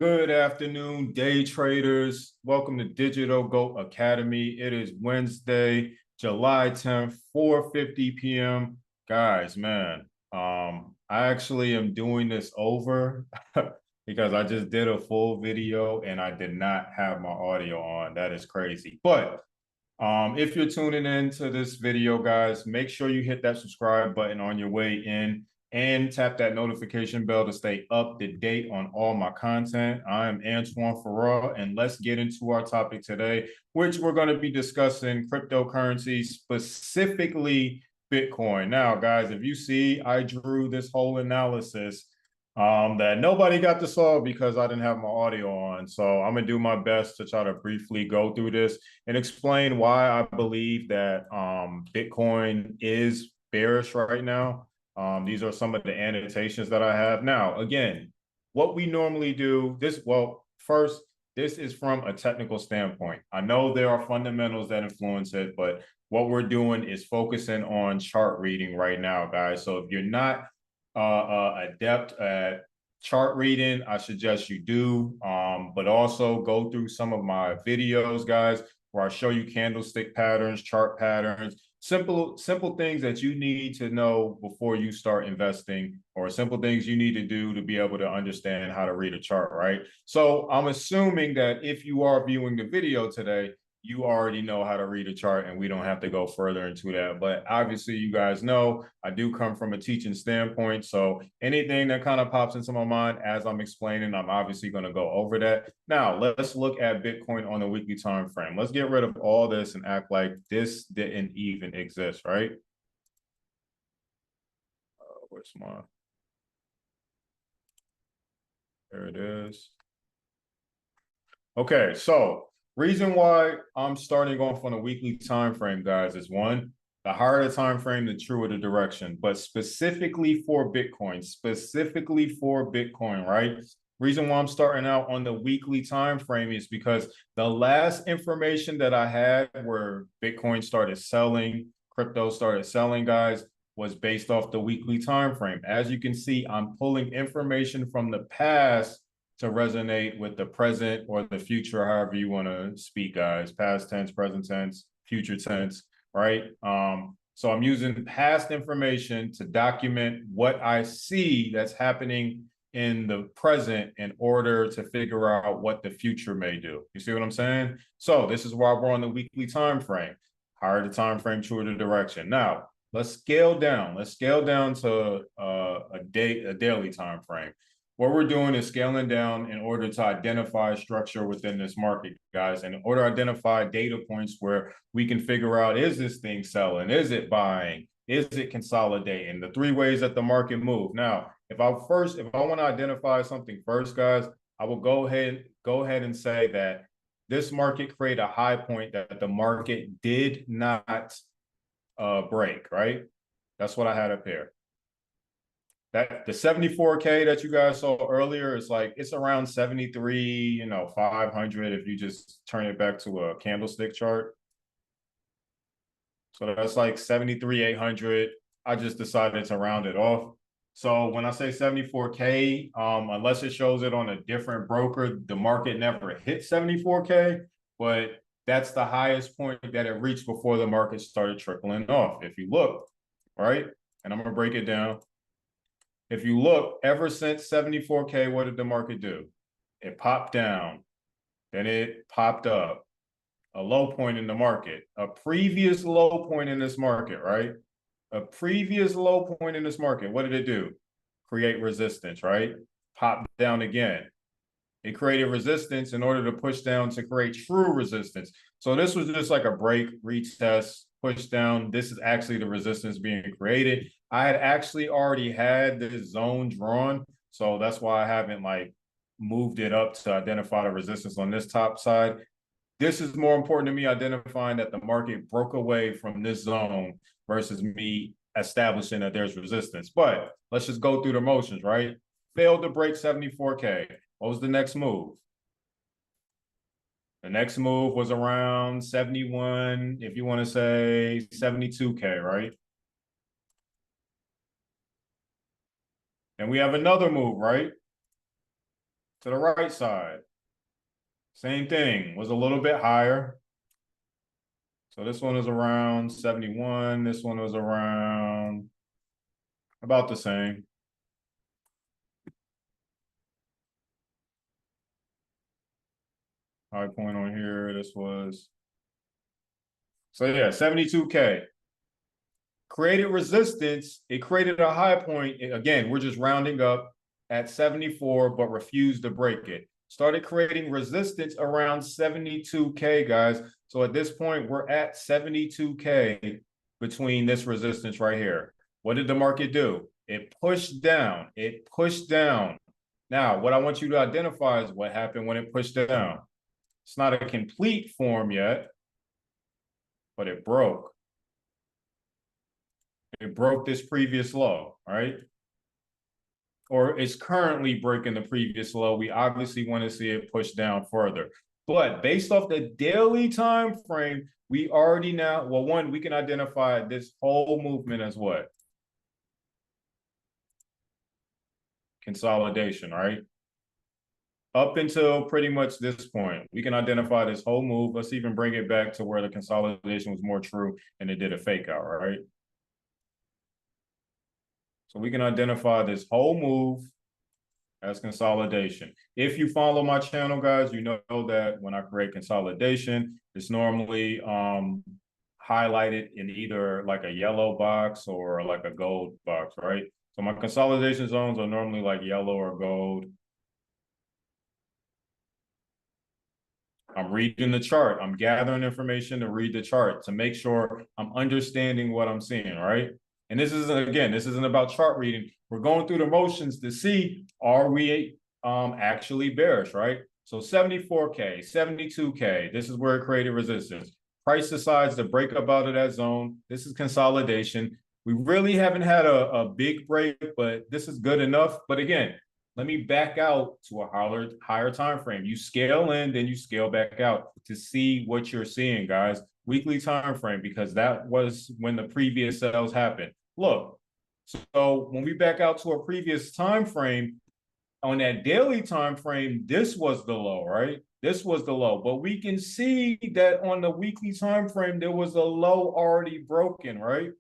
Good afternoon, day traders. Welcome to Digital Goat Academy. It is Wednesday, July 10th, 4:50 p.m. Guys, man, I actually am doing this over because I just did a full video and I did not have my audio on. That is crazy. But if you're tuning in to this video, guys, make sure you hit that subscribe button on your way in and tap that notification bell to stay up to date on all my content. I am Antoine Farrar, and let's get into our topic today, which we're going to be discussing cryptocurrency, specifically Bitcoin. Now, guys, if you see, I drew this whole analysis that nobody got to solve because I didn't have my audio on. So I'm gonna do my best to try to briefly go through this and explain why I believe that Bitcoin is bearish right now. These are some of the annotations that I have. Now, again, what we normally do, first, this is from a technical standpoint. I know there are fundamentals that influence it, but what we're doing is focusing on chart reading right now, guys. So if you're not adept at chart reading, I suggest you do, but also go through some of my videos, guys, where I show you candlestick patterns, chart patterns, simple things that you need to know before you start investing, or simple things you need to do to be able to understand how to read a chart, right? So I'm assuming that if you are viewing the video today, you already know how to read a chart and we don't have to go further into that. But obviously, you guys know I do come from a teaching standpoint. So anything that kind of pops into my mind as I'm explaining, I'm obviously going to go over that. Now, let's look at Bitcoin on a weekly time frame. Let's get rid of all this and act like this didn't even exist, right? Where's my... There it is. Okay, so reason why I'm starting off on a weekly time frame, guys, is one, the higher the time frame, the truer the direction. But specifically for Bitcoin, right? Reason why I'm starting out on the weekly time frame is because the last information that I had where Bitcoin started selling, crypto started selling, guys, was based off the weekly time frame. As you can see, I'm pulling information from the past to resonate with the present or the future, however you want to speak, guys. Past tense, present tense, future tense, right? So I'm using past information to document what I see that's happening in the present in order to figure out what the future may do. You see what I'm saying? So this is why we're on the weekly time frame. Higher the time frame, truer the direction. Now, let's scale down. Let's scale down to a daily time frame. What we're doing is scaling down in order to identify structure within this market, guys, and in order to identify data points where we can figure out, is this thing selling? Is it buying? Is it consolidating? The three ways that the market moves. Now, if I want to identify something first, guys, I will go ahead and say that this market created a high point that the market did not break, right? That's what I had up here. That the 74K that you guys saw earlier is like, it's around 73, 500 if you just turn it back to a candlestick chart. So that's like 73,800. I just decided to round it off. So when I say 74K, unless it shows it on a different broker, the market never hit 74K, but that's the highest point that it reached before the market started trickling off. If you look, right, and I'm going to break it down. If you look, ever since 74K, what did the market do? It popped down, then it popped up. A low point in the market, a previous low point in this market, right? A previous low point in this market. What did it do? Create resistance, right? Pop down again. It created resistance in order to push down to create true resistance. So this was just like a break, retest, push down. This is actually the resistance being created. I had actually already had this zone drawn, so that's why I haven't like moved it up to identify the resistance on this top side. This is more important to me identifying that the market broke away from this zone versus me establishing that there's resistance. But let's just go through the motions, right? Failed to break 74K. What was the next move? The next move was around 71, if you want to say 72K, right? And we have another move, right? to the right side. Same thing, was a little bit higher. So this one was around 71. This one was around about the same. High point on here, this was. So yeah, 72K. Created resistance. It created a high point. Again, we're just rounding up at 74, but refused to break it. Started creating resistance around 72K, guys. So at this point, we're at 72K between this resistance right here. What did the market do? It pushed down. It pushed down. Now, what I want you to identify is what happened when it pushed down. It's not a complete form yet, but it broke. It broke this previous low, right? Or it's currently breaking the previous low. We obviously want to see it push down further. But based off the daily time frame, we already now, well, one, we can identify this whole movement as what? Consolidation, right? Up until pretty much this point, we can identify this whole move. Let's even bring it back to where the consolidation was more true and it did a fake out, right? So we can identify this whole move as consolidation. If you follow my channel, guys, you know that when I create consolidation, it's normally highlighted in either like a yellow box or like a gold box, right? So my consolidation zones are normally like yellow or gold. I'm reading the chart. I'm gathering information to read the chart to make sure I'm understanding what I'm seeing, right? And this isn't, again, this isn't about chart reading. We're going through the motions to see, are we actually bearish, right? So 74K, 72K, this is where it created resistance. Price decides to break up out of that zone. This is consolidation. We really haven't had a big break, but this is good enough. But again, let me back out to a higher time frame. You scale in, then you scale back out to see what you're seeing, guys. Weekly time frame, because that was when the previous sales happened. Look, so when we back out to a previous time frame, on that daily time frame, this was the low, right? This was the low. But we can see that on the weekly time frame, there was a low already broken, right?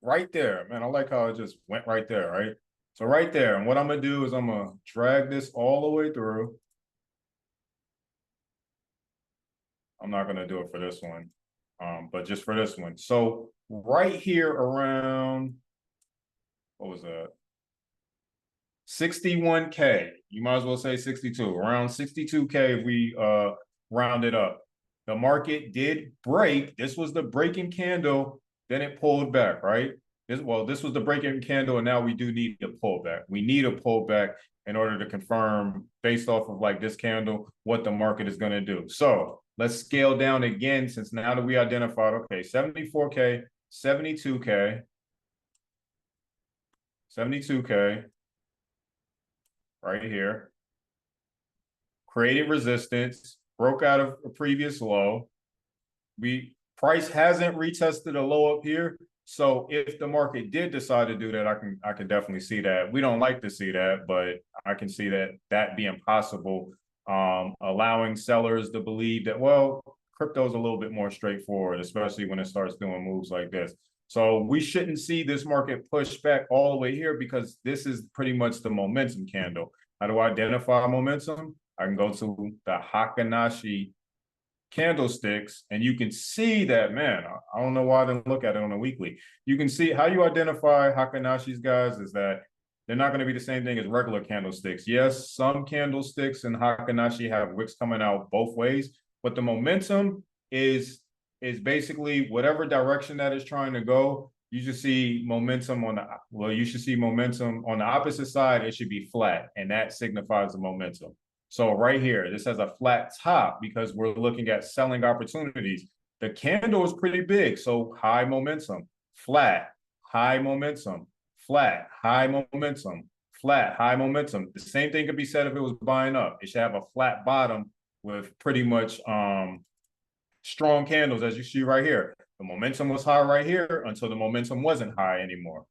Right there, man. I like how it just went right there, right? So right there, and what I'm gonna do is I'm gonna drag this all the way through. I'm not gonna do it for this one, but just for this one. So right here around, what was that? 61K. You might as well say 62. Around 62K if we round it up. The market did break. This was the breaking candle. Then it pulled back, right? This was the breaking candle, and now we do need a pullback. We need a pullback in order to confirm, based off of like this candle, what the market is going to do. So let's scale down again, since now that we identified, okay, 74K, 72K, 72K, right here. Created resistance, broke out of a previous low. Price hasn't retested a low up here. So if the market did decide to do that, I can definitely see that. We don't like to see that, but I can see that being possible. Allowing sellers to believe that, well, crypto is a little bit more straightforward, especially when it starts doing moves like this. So we shouldn't see this market push back all the way here, because this is pretty much the momentum candle. How do I identify momentum? I can go to the Heikin-Ashi candlesticks, and you can see that, man, I don't know why I didn't look at it on a weekly. You can see how you identify Heikin-Ashi's, guys, is that they're not going to be the same thing as regular candlesticks. Yes, some candlesticks in Heikin-Ashi have wicks coming out both ways, but the momentum is basically whatever direction that is trying to go. You should see momentum on the opposite side. It should be flat, and that signifies the momentum. So right here, this has a flat top because we're looking at selling opportunities. The candle is pretty big, so high momentum, flat, high momentum, flat, high momentum, flat, high momentum. The same thing could be said if it was buying up. It should have a flat bottom with pretty much strong candles, as you see right here. The momentum was high right here until the momentum wasn't high anymore.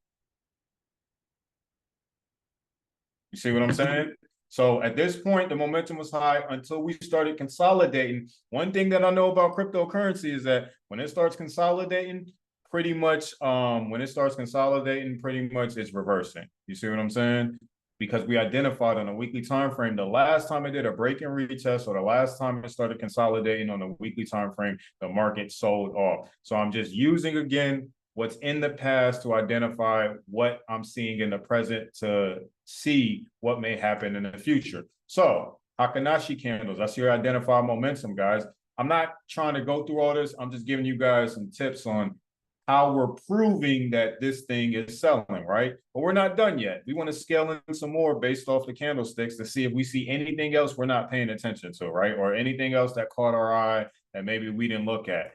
You see what I'm saying? So at this point, the momentum was high until we started consolidating. One thing that I know about cryptocurrency is that when it starts consolidating, pretty much it's reversing. You see what I'm saying? Because we identified on a weekly time frame, the last time it did a break and retest, or the last time it started consolidating on a weekly time frame, the market sold off. So I'm just using again what's in the past to identify what I'm seeing in the present to see what may happen in the future. So Hakanashi candles, that's your identified momentum, guys. I'm not trying to go through all this. I'm just giving you guys some tips on how we're proving that this thing is selling, right? But we're not done yet. We want to scale in some more based off the candlesticks to see if we see anything else we're not paying attention to, right? Or anything else that caught our eye that maybe we didn't look at.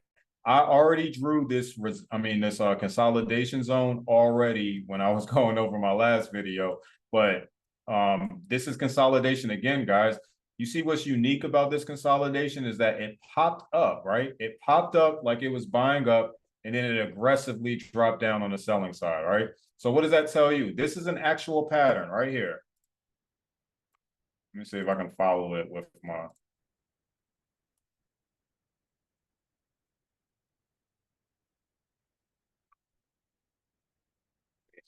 I already drew this consolidation zone already when I was going over my last video, but this is consolidation again, guys. You see what's unique about this consolidation is that it popped up, right? It popped up like it was buying up, and then it aggressively dropped down on the selling side, right? So what does that tell you? This is an actual pattern right here. Let me see if I can follow it with my...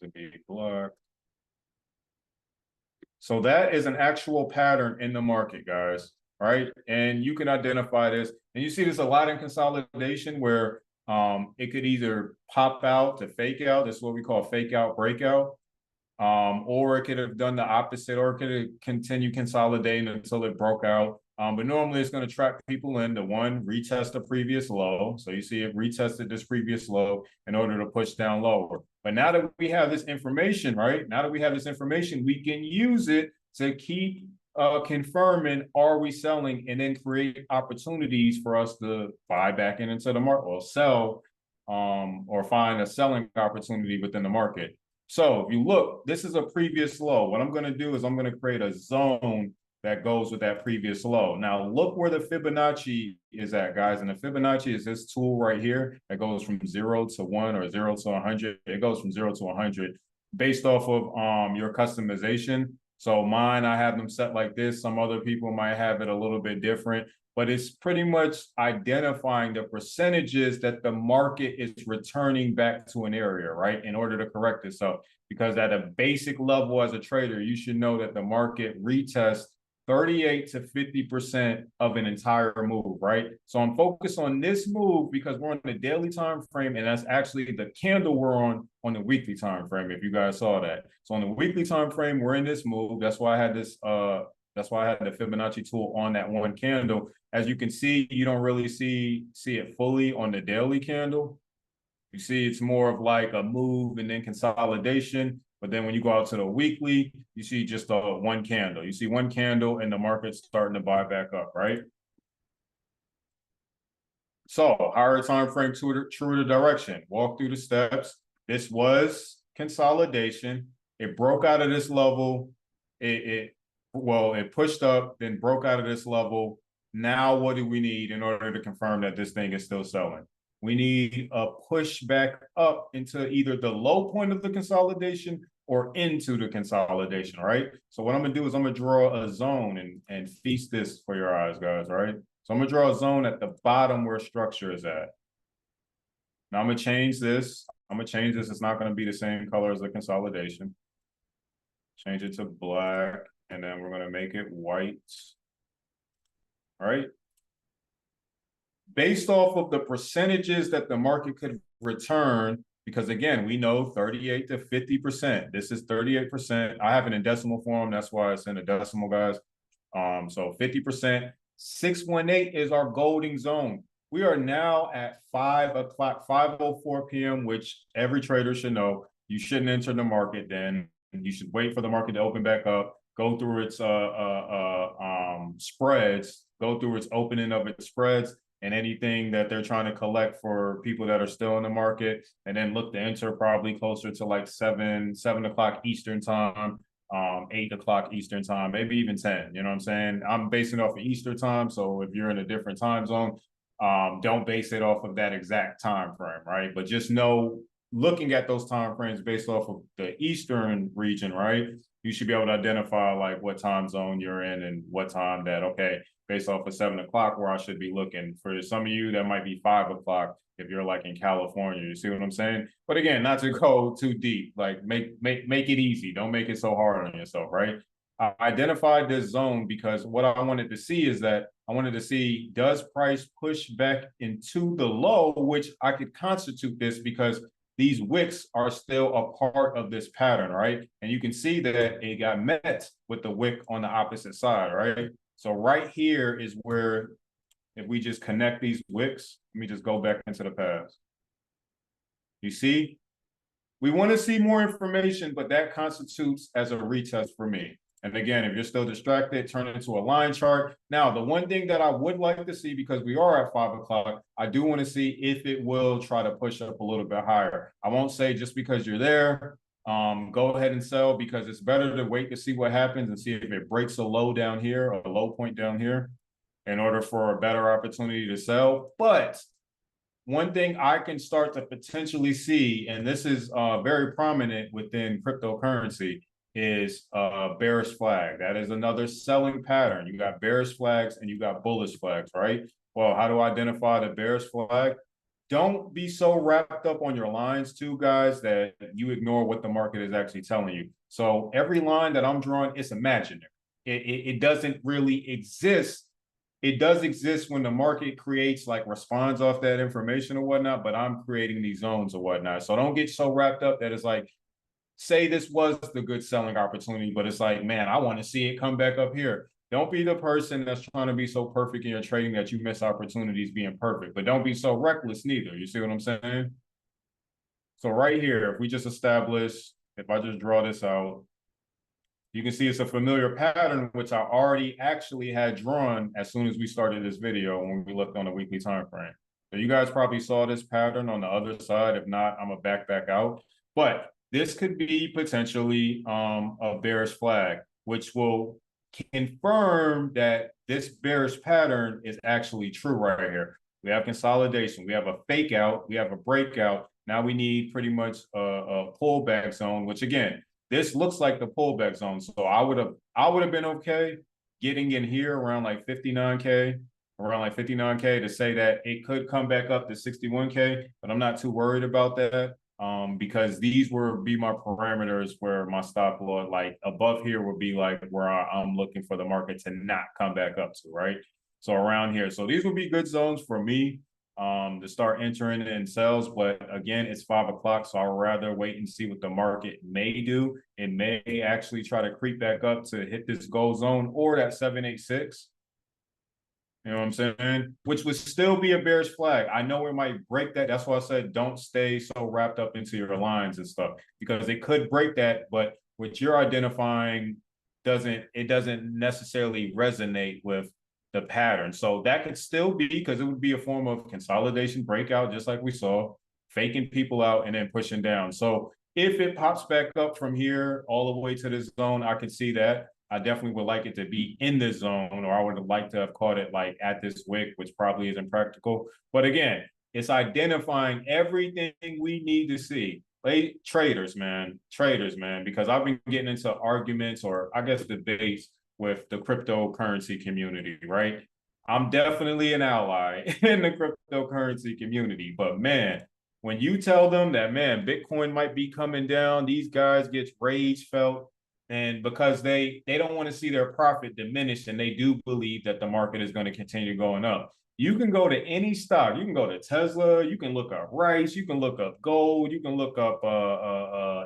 To be black. So that is an actual pattern in the market, guys, right? And you can identify this. And you see this a lot in consolidation where it could either pop out to fake out. That's what we call fake out, breakout. Or it could have done the opposite, or it could have continued consolidating until it broke out. But normally it's going to track people in to one, retest the previous low. So you see it retested this previous low in order to push down lower. But now that we have this information, right? Now that we have this information, we can use it to keep confirming, are we selling, and then create opportunities for us to buy back into the market or sell or find a selling opportunity within the market. So if you look, this is a previous low. What I'm going to do is I'm going to create a zone that goes with that previous low. Now look where the Fibonacci is at, guys. And the Fibonacci is this tool right here that goes from 0 to 1 or 0 to 100. It goes from 0 to 100 based off of your customization. So mine, I have them set like this. Some other people might have it a little bit different, but it's pretty much identifying the percentages that the market is returning back to an area, right, in order to correct itself. Because at a basic level as a trader, you should know that the market retests 38 to 50% of an entire move, right? So I'm focused on this move because we're on the daily time frame, and that's actually the candle we're on the weekly time frame, if you guys saw that. So on the weekly time frame, we're in this move. That's why I had this that's why I had the Fibonacci tool on that one candle. As you can see, you don't really see it fully on the daily candle. You see it's more of like a move and then consolidation. But then when you go out to the weekly, you see just one candle. You see one candle and the market's starting to buy back up, right? So higher time frame, true to direction. Walk through the steps. This was consolidation. It broke out of this level. It pushed up, then broke out of this level. Now what do we need in order to confirm that this thing is still selling? We need a push back up into either the low point of the consolidation or into the consolidation, right? So what I'm gonna do is I'm gonna draw a zone and feast this for your eyes, guys, right? So I'm gonna draw a zone at the bottom where structure is at. Now I'm gonna change this. It's not gonna be the same color as the consolidation. Change it to black, and then we're gonna make it white. All right. Based off of the percentages that the market could return, because again, we know 38 to 50%. This is 38%. I have it in decimal form. That's why it's in a decimal, guys. So 50%. 618 is our golden zone. We are now at 5 o'clock, 5:04 p.m., which every trader should know. You shouldn't enter the market then. You should wait for the market to open back up, go through its spreads, go through its opening of its spreads, and anything that they're trying to collect for people that are still in the market, and then look to enter probably closer to like 7 o'clock Eastern time, 8 o'clock Eastern time, maybe even 10. You know what I'm saying? I'm basing it off of Eastern time, so if you're in a different time zone, don't base it off of that exact time frame, right? But just know looking at those time frames based off of the Eastern region, right? You should be able to identify like what time zone you're in and what time that, okay, based off of 7 o'clock where I should be looking. For some of you, that might be 5 o'clock if you're like in California. You see what I'm saying? But again, not to go too deep, like make it easy. Don't make it so hard on yourself, right? I identified this zone because what I wanted to see is that I wanted to see, does price push back into the low, which I could constitute this because these wicks are still a part of this pattern, right? And you can see that it got met with the wick on the opposite side, right? So right here is where, if we just connect these wicks, let me just go back into the past. You see, we want to see more information, but that constitutes as a retest for me. And again, if you're still distracted, turn it into a line chart. Now, the one thing that I would like to see, because we are at 5 o'clock, I do want to see if it will try to push up a little bit higher. I won't say just because you're there, go ahead and sell, because it's better to wait to see what happens and see if it breaks a low down here or a low point down here in order for a better opportunity to sell. But one thing I can start to potentially see, and this is very prominent within cryptocurrency, is bearish flag. That is another selling pattern. You got bearish flags and you got bullish flags, right? Well, how do I identify the bearish flag? Don't be so wrapped up on your lines too, guys, that you ignore what the market is actually telling you. So every line that I'm drawing is imaginary. It doesn't really exist. It does exist when the market creates, like, responds off that information or whatnot, but I'm creating these zones or whatnot. So don't get so wrapped up that it's like, say this was the good selling opportunity, but it's like, man, I want to see it come back up here. Don't be the person that's trying to be so perfect in your trading that you miss opportunities being perfect, but don't be so reckless neither. You see what I'm saying? So right here, if we just establish, if I just draw this out, you can see it's a familiar pattern, which I already actually had drawn as soon as we started this video when we looked on the weekly time frame. So you guys probably saw this pattern on the other side. If not, I'm gonna back out. But this could be potentially a bearish flag, which will confirm that this bearish pattern is actually true right here. We have consolidation. We have a fake out. We have a breakout. Now we need pretty much a pullback zone, which again, this looks like the pullback zone. So I would have been okay getting in here around like 59K, to say that it could come back up to 61K, but I'm not too worried about that. Because these would be my parameters where my stop loss, like above here, would be like where I'm looking for the market to not come back up to, right? So around here. So these would be good zones for me to start entering in sales. But again, it's 5 o'clock, so I'd rather wait and see what the market may do. It may actually try to creep back up to hit this gold zone or that 786. You know what I'm saying? Which would still be a bearish flag. I know it might break that. That's why I said don't stay so wrapped up into your lines and stuff, because it could break that, but what you're identifying doesn't necessarily resonate with the pattern. So that could still be, because it would be a form of consolidation breakout, just like we saw, faking people out and then pushing down. So if it pops back up from here all the way to this zone, I could see that. I definitely would like it to be in this zone, or I would have liked to have caught it like at this wick, which probably isn't practical. But again, it's identifying everything we need to see. Like, traders, man, because I've been getting into arguments, or I guess debates, with the cryptocurrency community, right? I'm definitely an ally in the cryptocurrency community, but man, when you tell them that, man, Bitcoin might be coming down, these guys get rage felt. And because they don't want to see their profit diminish, and they do believe that the market is going to continue going up. You can go to any stock. You can go to Tesla. You can look up Rice. You can look up gold. You can look up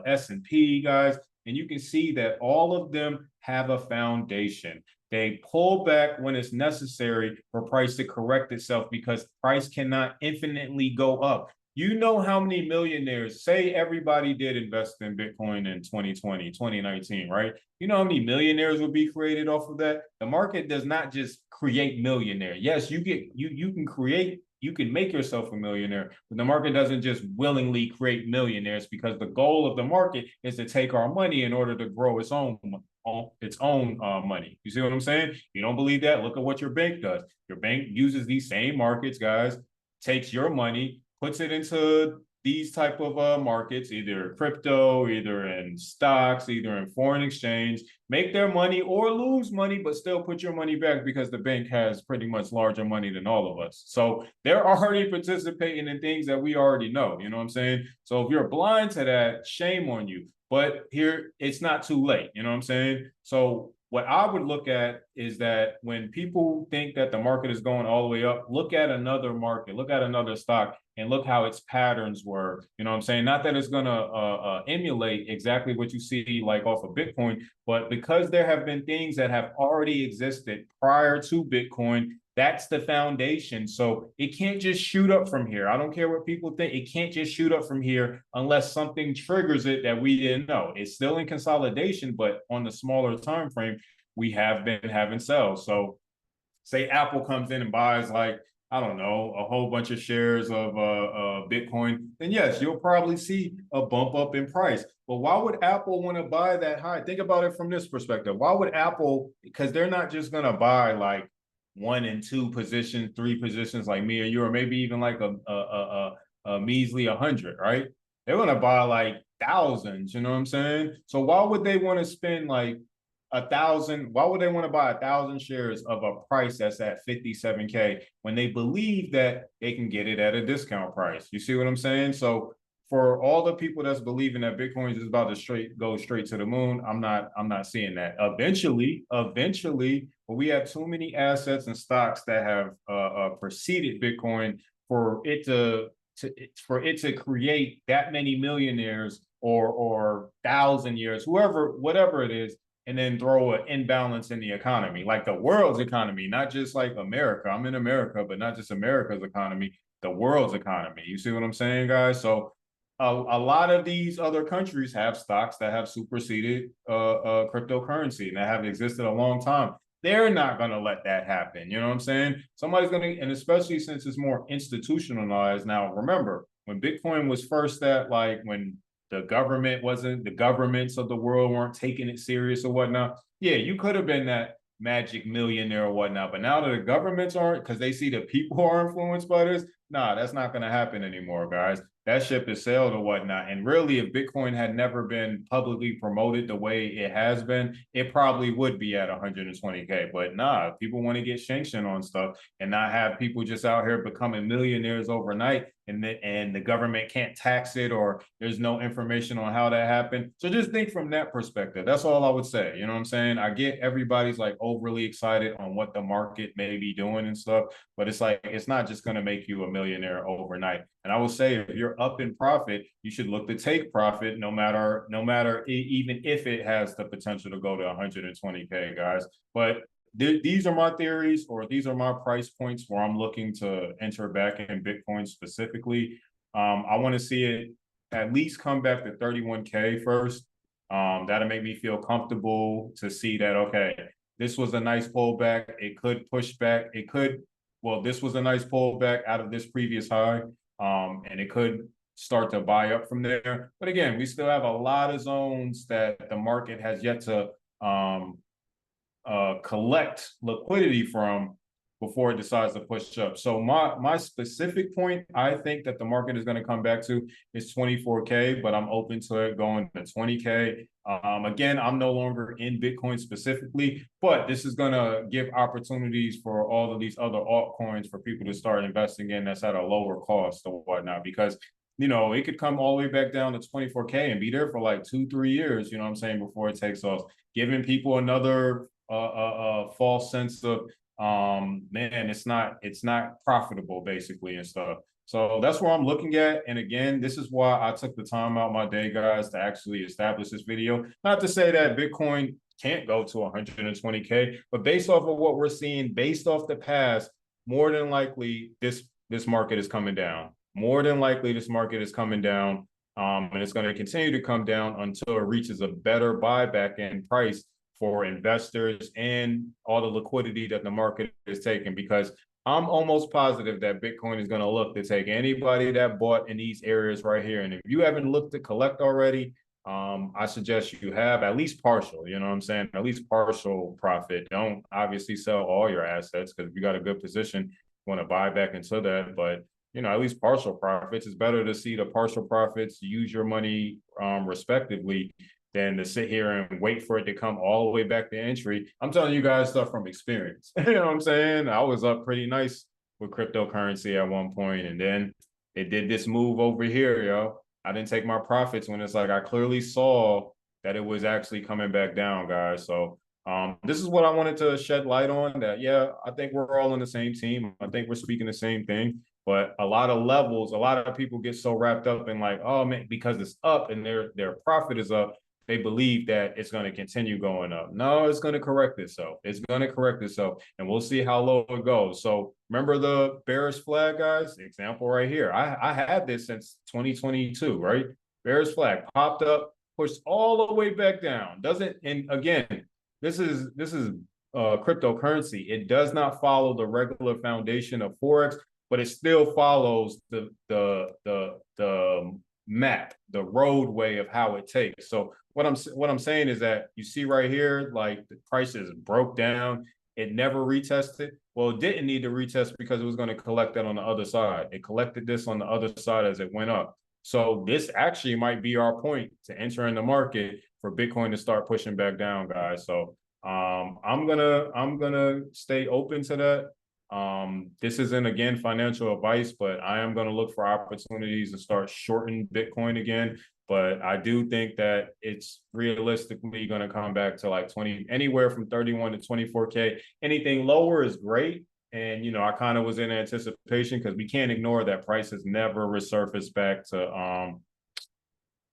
S&P, guys. And you can see that all of them have a foundation. They pull back when it's necessary for price to correct itself, because price cannot infinitely go up. You know how many millionaires, say everybody did invest in Bitcoin in 2020, 2019, right? You know how many millionaires would be created off of that? The market does not just create millionaires. Yes, you can make yourself a millionaire, but the market doesn't just willingly create millionaires, because the goal of the market is to take our money in order to grow its own money. You see what I'm saying? You don't believe that? Look at what your bank does. Your bank uses these same markets, guys, takes your money, puts it into these type of markets, either crypto, either in stocks, either in foreign exchange, make their money or lose money, but still put your money back because the bank has pretty much larger money than all of us. So they're already participating in things that we already know. You know what I'm saying? So if you're blind to that, shame on you. But here, it's not too late. You know what I'm saying? So what I would look at is that when people think that the market is going all the way up, look at another market, look at another stock, and look how its patterns were. You know what I'm saying? Not that it's going to emulate exactly what you see like off of Bitcoin, but because there have been things that have already existed prior to Bitcoin, that's the foundation. So it can't just shoot up from here. I don't care what people think. It can't just shoot up from here unless something triggers it that we didn't know. It's still in consolidation, but on the smaller time frame, we have been having sales. So say Apple comes in and buys like, I don't know, a whole bunch of shares of Bitcoin, then yes, you'll probably see a bump up in price. But why would Apple want to buy that high? Think about it from this perspective. Why would Apple, because they're not just going to buy like 1 and 2 positions, 3 positions like me or you, or maybe even like a measly 100, right? They're going to buy like thousands, you know what I'm saying? So why would they want to spend like 1,000? Why would they want to buy 1,000 shares of a price that's at 57K when they believe that they can get it at a discount price? You see what I'm saying? So for all the people that's believing that Bitcoin is about to go straight to the moon, I'm not seeing that. Eventually, but we have too many assets and stocks that have preceded Bitcoin for it to create that many millionaires or 1,000 years, whatever it is, and then throw an imbalance in the economy, like the world's economy, not just like America. I'm in America, but not just America's economy, the world's economy. You see what I'm saying, guys? So a lot of these other countries have stocks that have superseded cryptocurrency and that have existed a long time. They're not going to let that happen. You know what I'm saying? Somebody's going to, and especially since it's more institutionalized now. Remember, when Bitcoin was first at, like, when the governments of the world weren't taking it serious or whatnot. Yeah, you could have been that magic millionaire or whatnot. But now that the governments aren't, because they see the people are influenced by this, nah, that's not going to happen anymore, guys. That ship has sailed or whatnot. And really, if Bitcoin had never been publicly promoted the way it has been, it probably would be at 120K. But nah, people want to get sanctioned on stuff and not have people just out here becoming millionaires overnight, and the government can't tax it, or there's no information on how that happened. So just think from that perspective. That's all I would say. You know what I'm saying? I get everybody's like overly excited on what the market may be doing and stuff, but it's like, it's not just going to make you a millionaire overnight. And I would say, if you're up in profit, you should look to take profit no matter even if it has the potential to go to 120K, guys. But these are my theories, or these are my price points where I'm looking to enter back in Bitcoin specifically. I want to see it at least come back to 31K first. That'll make me feel comfortable to see that, okay, this was a nice pullback. It could push back. This was a nice pullback out of this previous high. And it could start to buy up from there. But again, we still have a lot of zones that the market has yet to collect liquidity from before it decides to push up. So my specific point, I think that the market is going to come back to is 24K, but I'm open to it going to 20K. Again, I'm no longer in Bitcoin specifically, but this is going to give opportunities for all of these other altcoins for people to start investing in that's at a lower cost or whatnot, because it could come all the way back down to 24K and be there for like 2-3 years, you know what I'm saying, before it takes off, giving people another false sense of man, it's not profitable basically and stuff. So that's what I'm looking at. And again, this is why I took the time out my day, guys, to actually establish this video. Not to say that Bitcoin can't go to 120K, but based off of what we're seeing, based off the past, more than likely this market is coming down. More than likely this market is coming down. And it's going to continue to come down until it reaches a better buyback in price for investors and all the liquidity that the market is taking, because I'm almost positive that Bitcoin is going to look to take anybody that bought in these areas right here. And if you haven't looked to collect already, I suggest you have at least partial, you know what I'm saying? At least partial profit. Don't obviously sell all your assets, because if you got a good position, you want to buy back into that. But at least partial profits. It's better to see the partial profits, use your money respectively, than to sit here and wait for it to come all the way back to entry. I'm telling you guys stuff from experience. You know what I'm saying? I was up pretty nice with cryptocurrency at one point, and then it did this move over here, yo. I didn't take my profits when it's like I clearly saw that it was actually coming back down, guys. So this is what I wanted to shed light on. That yeah, I think we're all on the same team. I think we're speaking the same thing. But a lot of levels, a lot of people get so wrapped up in like, oh man, because it's up and their profit is up, they believe that it's going to continue going up. No, it's going to correct itself. It's going to correct itself, and we'll see how low it goes. So remember the bearish flag, guys? Example right here. I had this since 2022, right? Bearish flag popped up, pushed all the way back down. Doesn't, and again, this is cryptocurrency. It does not follow the regular foundation of Forex, but it still follows the map, the roadway of how it takes. So what I'm saying is that you see right here, like the prices broke down. It never retested. Well, it didn't need to retest because it was going to collect that on the other side. It collected this on the other side as it went up. So this actually might be our point to enter in the market for Bitcoin to start pushing back down, guys. So I'm gonna stay open to that. This isn't, again, financial advice, but I am going to look for opportunities to start shorting Bitcoin again. But I do think that it's realistically going to come back to like 20, anywhere from 31 to 24K. Anything lower is great. And, I kind of was in anticipation because we can't ignore that prices never resurfaced back to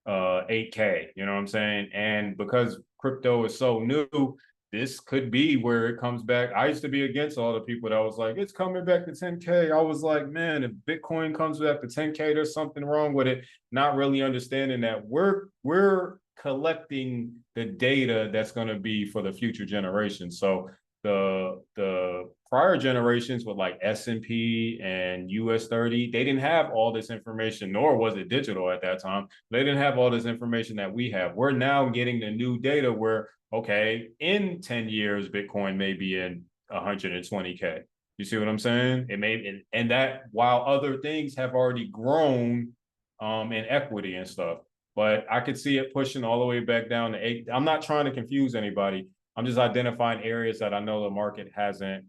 8K, you know what I'm saying? And because crypto is so new, this could be where it comes back. I used to be against all the people that was like, it's coming back to 10K. I was like, man, if Bitcoin comes back to 10K, there's something wrong with it. Not really understanding that we're collecting the data that's going to be for the future generations. So the prior generations with like S&P and US 30, they didn't have all this information, nor was it digital at that time. They didn't have all this information that we have. We're now getting the new data where, okay, in 10 years, Bitcoin may be in 120K. You see what I'm saying? It may, and that while other things have already grown in equity and stuff, but I could see it pushing all the way back down to 8. I'm not trying to confuse anybody. I'm just identifying areas that I know the market hasn't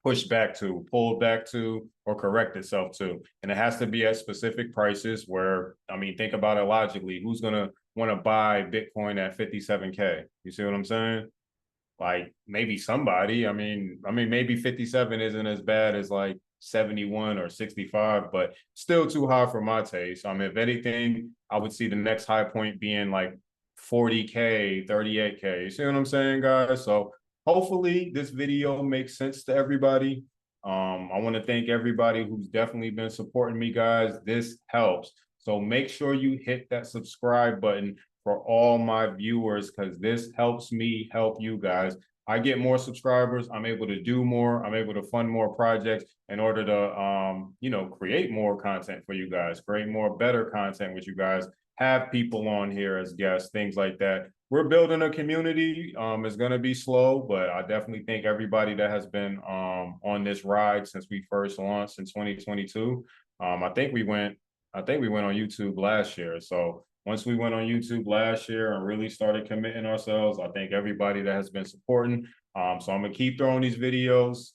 pushed back to, pulled back to, or correct itself to. And it has to be at specific prices where, I mean, think about it logically. Who's going to want to buy Bitcoin at 57K? You see what I'm saying? Like maybe somebody, I mean, maybe 57 isn't as bad as like 71 or 65, but still too high for my taste. I mean, if anything, I would see the next high point being like 40K, 38K. You see what I'm saying, guys? So hopefully this video makes sense to everybody. I want to thank everybody who's definitely been supporting me, guys. This helps. So make sure you hit that subscribe button for all my viewers, because this helps me help you guys. I get more subscribers. I'm able to do more. I'm able to fund more projects in order to, create more content for you guys, create more better content with you guys, have people on here as guests, things like that. We're building a community. It's going to be slow, but I definitely thank everybody that has been on this ride since we first launched in 2022. I think we went on YouTube last year. So once we went on YouTube last year and really started committing ourselves, I thank everybody that has been supporting. So I'm going to keep throwing these videos.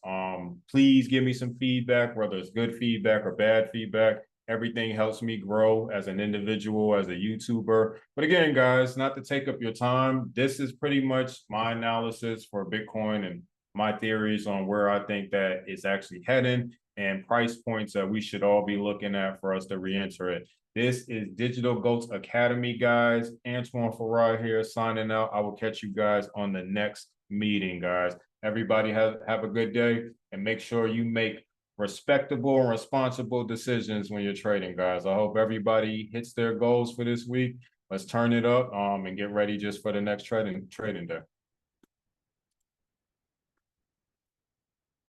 Please give me some feedback, whether it's good feedback or bad feedback. Everything helps me grow as an individual, as a YouTuber. But again, guys, not to take up your time, this is pretty much my analysis for Bitcoin and my theories on where I think that it's actually heading and price points that we should all be looking at for us to re-enter it. This is Digital Goats Academy, guys. Antoine Farrar here signing out. I will catch you guys on the next meeting, guys. Everybody have a good day, and make sure you make respectable and responsible decisions when you're trading, guys. I hope everybody hits their goals for this week. Let's turn it up and get ready just for the next trading day.